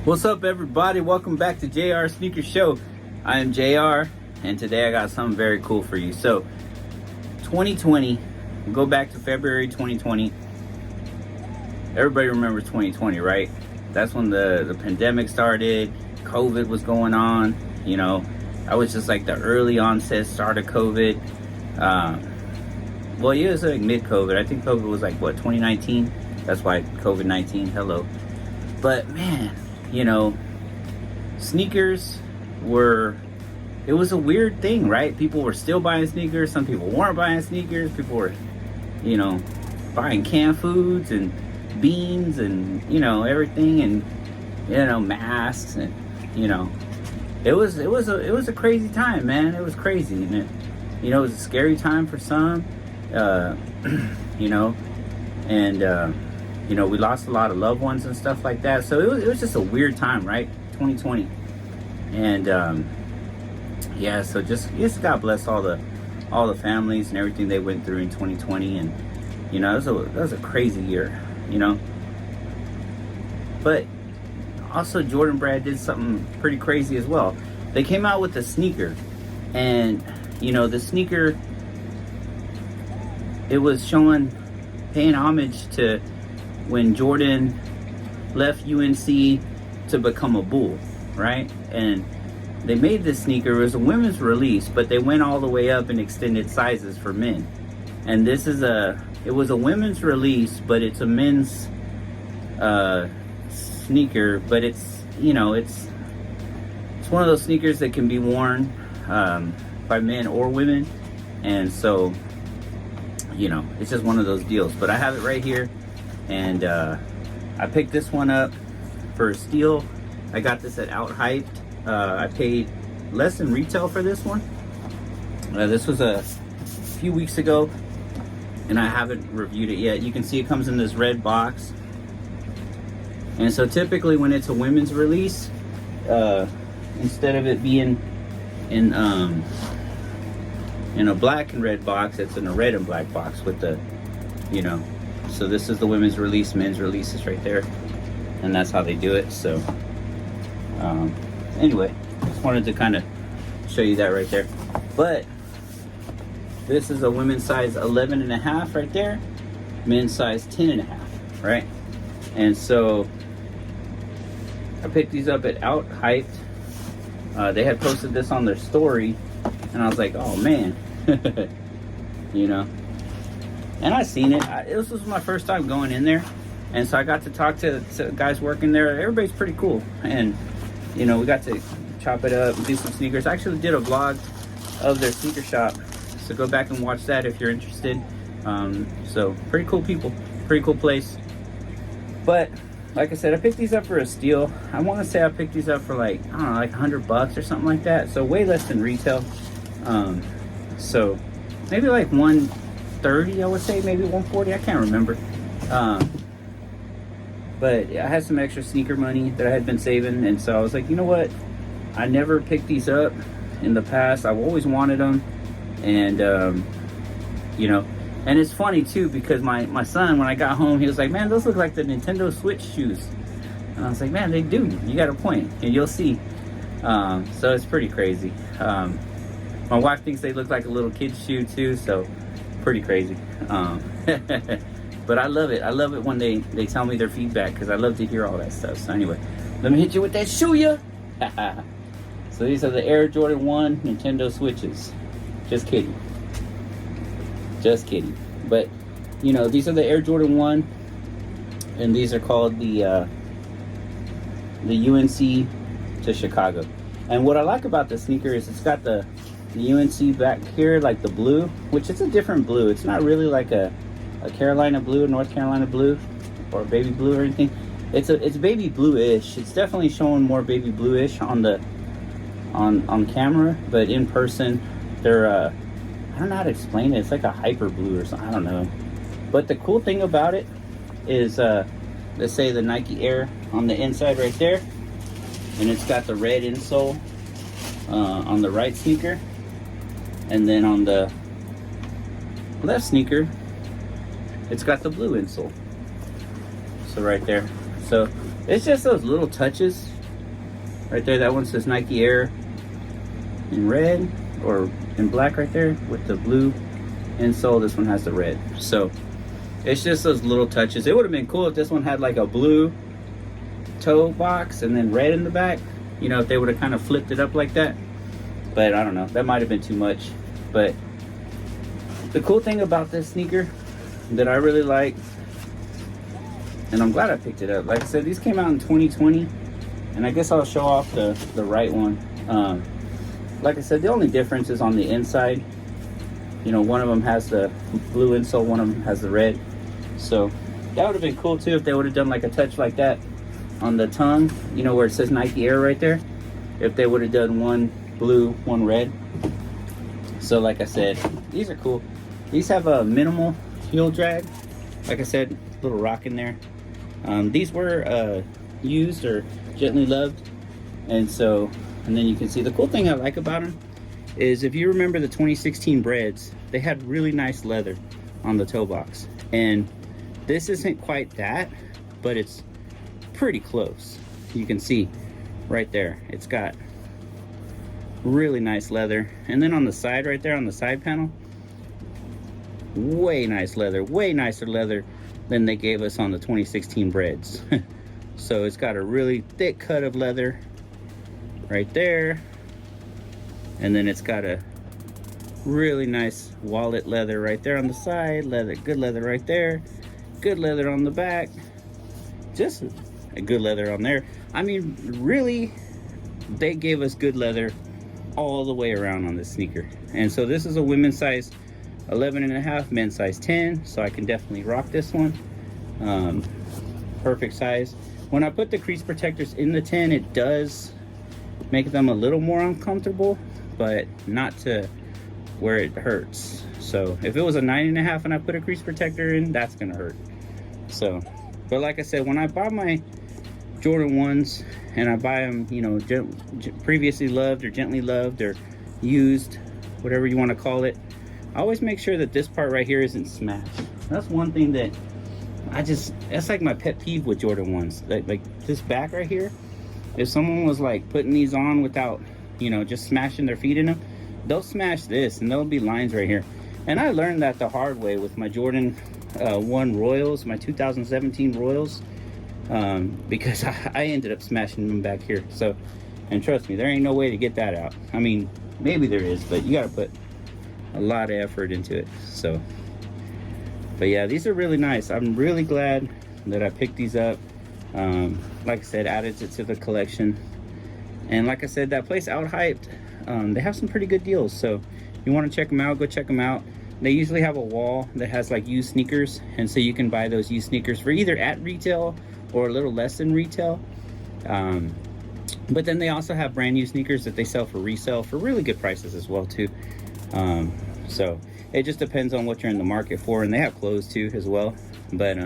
What's up, everybody? Welcome back to JR Sneaker Show. I am JR, and today I got something very cool for you. So, 2020, we'll go back to February 2020. Everybody remembers 2020, right? That's when the pandemic started. COVID was going on. You know, I was just like the early onset start of COVID. Well, it was like mid-COVID. I think COVID was like, what, 2019? That's why COVID-19, hello. But, man, you know, sneakers it was a weird thing, right? People were still buying sneakers. Some people weren't buying sneakers. People were, you know, buying canned foods and beans and, you know, everything, and, you know, masks, and, you know, it was a crazy time, man. It was crazy. And it was a scary time for some, you know, and, you know, we lost a lot of loved ones and stuff like that. So it was just a weird time, right? 2020. And yeah, so just God bless all the families and everything they went through in 2020. And you know, that was a crazy year, you know. But also Jordan Brand did something pretty crazy as well. They came out with a sneaker, and you know, the sneaker, it was paying homage to when Jordan left UNC to become a Bull, right? And they made this sneaker. It was a women's release, but they went all the way up in extended sizes for men. And it was a women's release, but it's a men's sneaker. But it's, you know, it's one of those sneakers that can be worn by men or women. And so, you know, it's just one of those deals. But I have it right here. And I picked this one up for a steal. I got this at Out Hyped. I paid less than retail for this one. This was a few weeks ago, and I haven't reviewed it yet. You can see it comes in this red box. And so typically when it's a women's release, instead of it being in a black and red box, it's in a red and black box with the, you know. So this is the women's release, men's release is right there, and that's how they do it. So anyway, just wanted to kind of show you that right there. But this is a women's size 11 and a half right there, men's size 10 and a half, right? And so I picked these up at Out Hyped. They had posted this on their story, and I was like, oh man, you know. And I seen it. This was my first time going in there, and so I got to talk to guys working there. Everybody's pretty cool, and you know, we got to chop it up and do some sneakers. I actually did a vlog of their sneaker shop, so go back and watch that if you're interested. So pretty cool people, pretty cool place. But like I said, I picked these up for a steal. I want to say I picked these up for like, I don't know, like $100 or something like that. So way less than retail. So maybe like 130, I would say, maybe 140. I can't remember. But I had some extra sneaker money that I had been saving, and so I was like, you know what? I never picked these up in the past. I've always wanted them, and you know, and it's funny too because my son, when I got home, he was like, man, those look like the Nintendo Switch shoes. And I was like, man, they do. You got a point, and you'll see. So it's pretty crazy. My wife thinks they look like a little kid's shoe too, so pretty crazy. But I love it. I love it when they tell me their feedback, because I love to hear all that stuff. So anyway, let me hit you with that shoe ya. So these are the Air Jordan 1 Nintendo Switches. Just kidding. Just kidding. But, you know, these are the Air Jordan 1, and these are called the UNC to Chicago. And what I like about the sneaker is it's got the UNC back here, like the blue, which is a different blue. It's not really like a Carolina blue, North Carolina blue, or baby blue or anything. It's baby blue-ish. It's definitely showing more baby blue-ish on camera, but in person, they're I don't know how to explain it. It's like a hyper blue or something. I don't know. But the cool thing about it is, let's say the Nike Air on the inside right there, and it's got the red insole on the right sneaker, and then on the left sneaker, it's got the blue insole. So right there. So it's just those little touches, right there. That one says Nike Air in red or in black right there with the blue insole. This one has the red. So it's just those little touches. It would have been cool if this one had like a blue toe box and then red in the back, you know, if they would have kind of flipped it up like that. But I don't know, that might have been too much. But the cool thing about this sneaker that I really like, and I'm glad I picked it up, like I said, these came out in 2020, and I guess I'll show off the right one. Like I said, the only difference is on the inside. You know, one of them has the blue insole, one of them has the red. So that would have been cool too if they would have done like a touch like that on the tongue, you know, where it says Nike Air right there. If they would have done one blue, one red. So like I said, these are cool. These have a minimal heel drag. Like I said, little rock in there. These were used or gently loved. And then you can see the cool thing I like about them is if you remember the 2016 breads, they had really nice leather on the toe box. And this isn't quite that, but it's pretty close. You can see right there, it's got really nice leather. And then on the side right there, on the side panel, way nice leather, way nicer leather than they gave us on the 2016 breads. So it's got a really thick cut of leather right there, and then it's got a really nice wallet leather right there on the side, leather, good leather right there, good leather on the back, just a good leather on there. I mean, really, they gave us good leather all the way around on this sneaker. And so this is a women's size 11.5, men's size 10, so I can definitely rock this one. Perfect size. When I put the crease protectors in the 10, it does make them a little more uncomfortable, but not to where it hurts. So if it was a 9.5 and I put a crease protector in, that's gonna hurt. So, but like I said, when I buy my Jordan 1s and I buy them, you know, previously loved or gently loved or used, whatever you want to call it, I always make sure that this part right here isn't smashed. That's one thing that that's like my pet peeve with Jordan 1s. Like this back right here, if someone was like putting these on without, you know, just smashing their feet in them, they'll smash this and there'll be lines right here. And I learned that the hard way with my Jordan 1 Royals, my 2017 Royals, because I ended up smashing them back here. So, and trust me, there ain't no way to get that out. I mean, maybe there is, but you gotta put a lot of effort into it. So, but yeah, these are really nice. I'm really glad that I picked these up. Like I said, added it to the collection. And like I said, that place Out Hyped, they have some pretty good deals. So you want to check them out, go check them out. They usually have a wall that has like used sneakers, and so you can buy those used sneakers for either at retail or a little less than retail. But then they also have brand new sneakers that they sell for resale for really good prices as well too. So it just depends on what you're in the market for, and they have clothes too as well. But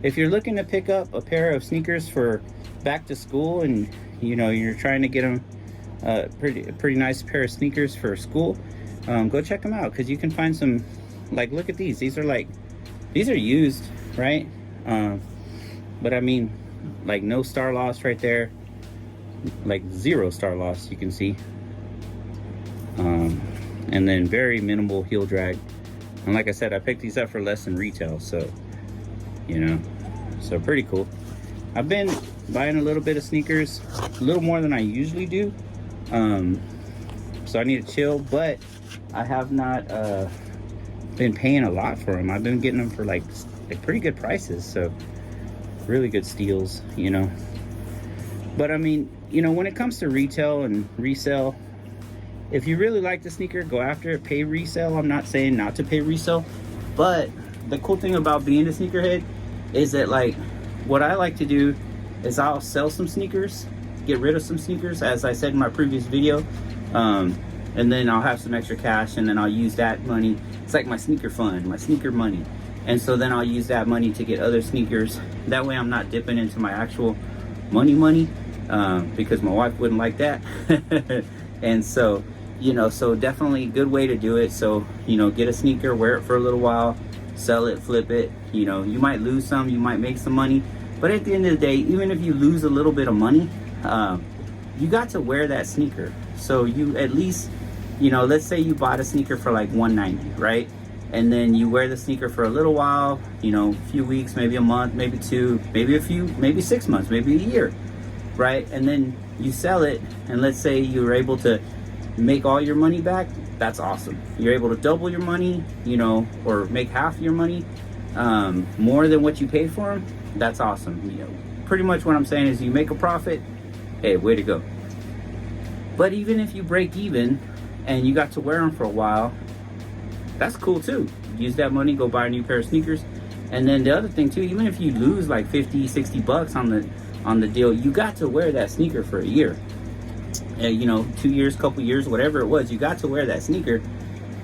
if you're looking to pick up a pair of sneakers for back to school, and you know you're trying to get them a pretty nice pair of sneakers for school, go check them out, because you can find some, like, look at these are used, right? But I mean, like, no star loss right there, like 0 star loss, you can see. And then very minimal heel drag. And like I said, I picked these up for less than retail, so you know, so pretty cool. I've been buying a little bit of sneakers, a little more than I usually do, so I need to chill, but I have not been paying a lot for them. I've been getting them for like pretty good prices, so really good steals, you know. But I mean, you know, when it comes to retail and resale, if you really like the sneaker, go after it, pay resale. I'm not saying not to pay resale, but the cool thing about being a sneakerhead is that, like, what I like to do is I'll sell some sneakers, get rid of some sneakers, as I said in my previous video, and then I'll have some extra cash, and then I'll use that money. It's like my sneaker fund, my sneaker money. And so then I'll use that money to get other sneakers. That way I'm not dipping into my actual money, because my wife wouldn't like that. And so, you know, so definitely a good way to do it. So, you know, get a sneaker, wear it for a little while, sell it, flip it. You know, you might lose some, you might make some money, but at the end of the day, even if you lose a little bit of money, you got to wear that sneaker. So you at least, you know, let's say you bought a sneaker for like $190, right? And then you wear the sneaker for a little while, you know, a few weeks, maybe a month, maybe two, maybe 6 months, maybe a year, right? And then you sell it, and let's say you're able to make all your money back. That's awesome. You're able to double your money, you know, or make half your money, more than what you paid for them. That's awesome. You know, pretty much what I'm saying is you make a profit, hey, way to go. But even if you break even and you got to wear them for a while, that's cool too. Use that money, go buy a new pair of sneakers. And then the other thing too, even if you lose like 50, 60 bucks on the deal, you got to wear that sneaker for a year. You know, 2 years, couple years, whatever it was, you got to wear that sneaker,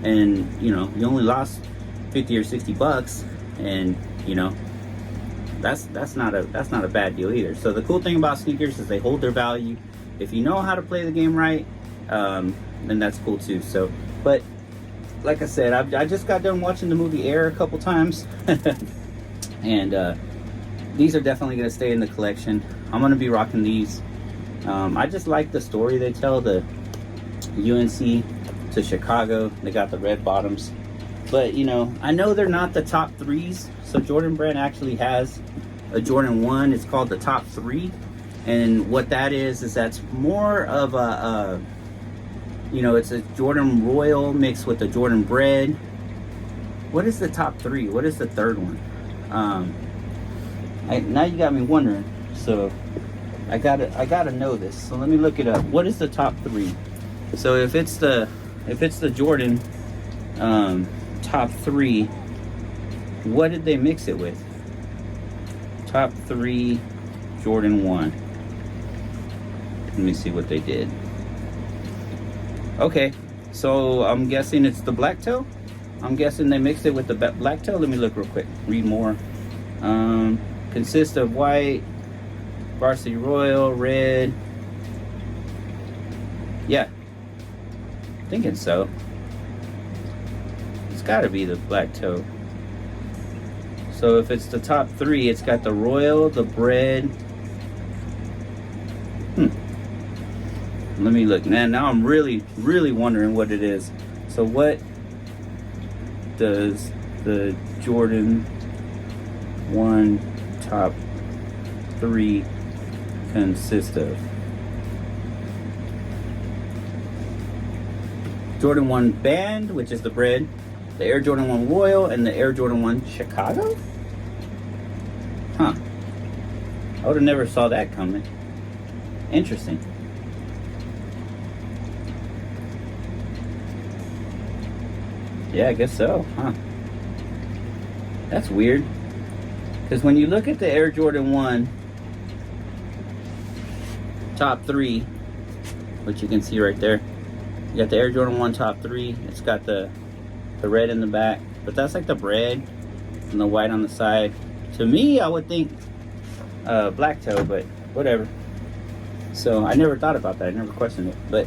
and you know, you only lost 50 or 60 bucks, and you know, that's not a bad deal either. So the cool thing about sneakers is they hold their value. If you know how to play the game right, then that's cool too. So, but like I said, I just got done watching the movie Air a couple times, and these are definitely going to stay in the collection. I'm going to be rocking these. I just like the story they tell, the UNC to Chicago. They got the red bottoms. But, you know, I know they're not the top threes. So Jordan Brand actually has a Jordan 1. It's called the top 3. And what that is that's more of a you know, it's a Jordan Royal mixed with a Jordan Bread. What is the top 3? What is the third one? Now you got me wondering. So I gotta know this. So let me look it up. What is the top 3? So if it's the Jordan top 3, what did they mix it with? Top 3 Jordan 1. Let me see what they did. Okay, so I'm guessing it's the black toe. I'm guessing they mixed it with the black toe. Let me look real quick. Read more. Consists of white, Varsity Royal, red. Yeah, thinking so. It's got to be the black toe. So if it's the top 3, it's got the Royal, the Bread. Let me look. Now I'm really wondering what it is. So what does the Jordan 1 top 3 consist of? Jordan 1 Band, which is the Bread, the Air Jordan 1 Royal, and the Air Jordan 1 Chicago? Huh. I would have never saw that coming. Interesting. Yeah, I guess so, huh? That's weird. Because when you look at the Air Jordan 1 top 3, which you can see right there, you got the Air Jordan 1 top 3. It's got the red in the back, but that's like the Bread and the white on the side. To me, I would think black toe, but whatever. So I never thought about that. I never questioned it. But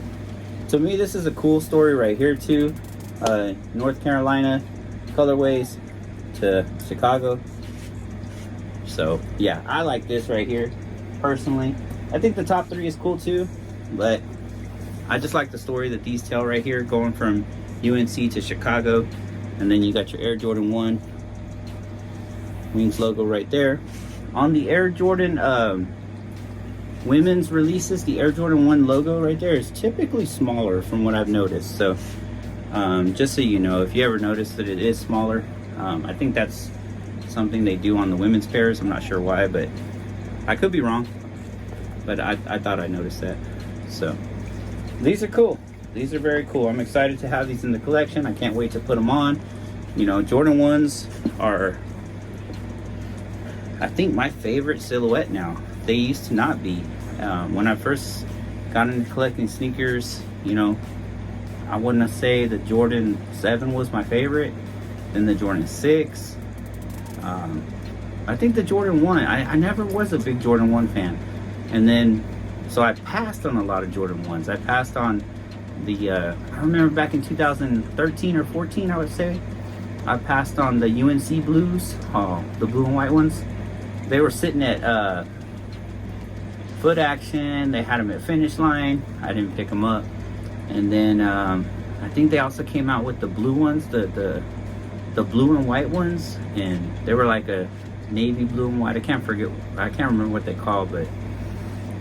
to me, this is a cool story right here too. North Carolina colorways to Chicago. So yeah, I like this right here personally. I think the top 3 is cool too, but I just like the story that these tell right here, going from UNC to Chicago. And then you got your Air Jordan 1 Wings logo right there. On the Air Jordan women's releases, the Air Jordan 1 logo right there is typically smaller from what I've noticed. So just so you know, if you ever notice that it is smaller, I think that's something they do on the women's pairs. I'm not sure why, but I could be wrong, but I thought I noticed that. So these are cool. These are very cool. I'm excited to have these in the collection. I can't wait to put them on. You know, Jordan 1s are, I think, my favorite silhouette now. They used to not be. When I first got into collecting sneakers, you know, I wouldn't say the Jordan 7 was my favorite, then the Jordan 6. I think the Jordan 1, I never was a big Jordan 1 fan. And then, so I passed on a lot of Jordan 1s. I passed on the, I remember back in 2013 or 14, I would say, I passed on the UNC Blues, the blue and white ones. They were sitting at Foot Action. They had them at Finish Line. I didn't pick them up. And then I think they also came out with the blue ones, the blue and white ones, and they were like a navy blue and white. I can't remember what they called, but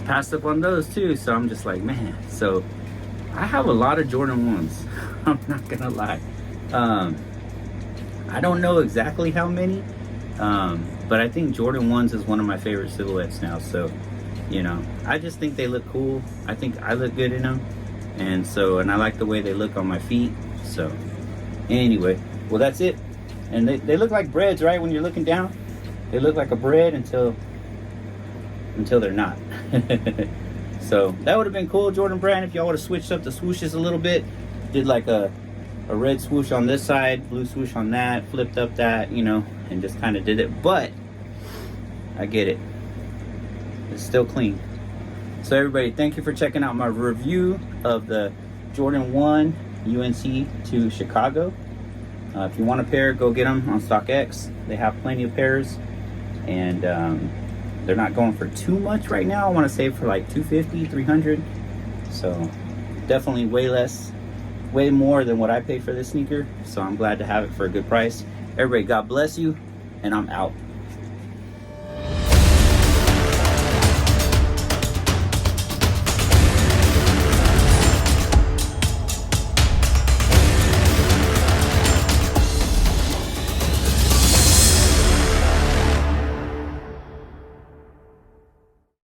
passed up on those too. So I'm just like, man. So I have a lot of Jordan 1s. I'm not gonna lie. I don't know exactly how many, but I think Jordan 1s is one of my favorite silhouettes now. So, you know, I just think they look cool. I think I look good in them. And I like the way they look on my feet. So anyway, well, that's it. And they look like breads, right? When you're looking down, they look like a bread until they're not. So that would have been cool, Jordan Brand, if y'all would have switched up the swooshes a little bit. Did like a red swoosh on this side, blue swoosh on that, flipped up that, you know, and just kind of did it. But I get it. It's still clean. So everybody, thank you for checking out my review of the Jordan 1 UNC to Chicago. If you want a pair, go get them on StockX. They have plenty of pairs, and they're not going for too much right now. I want to say for like $250, $300. So definitely way more than what I paid for this sneaker. So I'm glad to have it for a good price. Everybody, God bless you, and I'm out.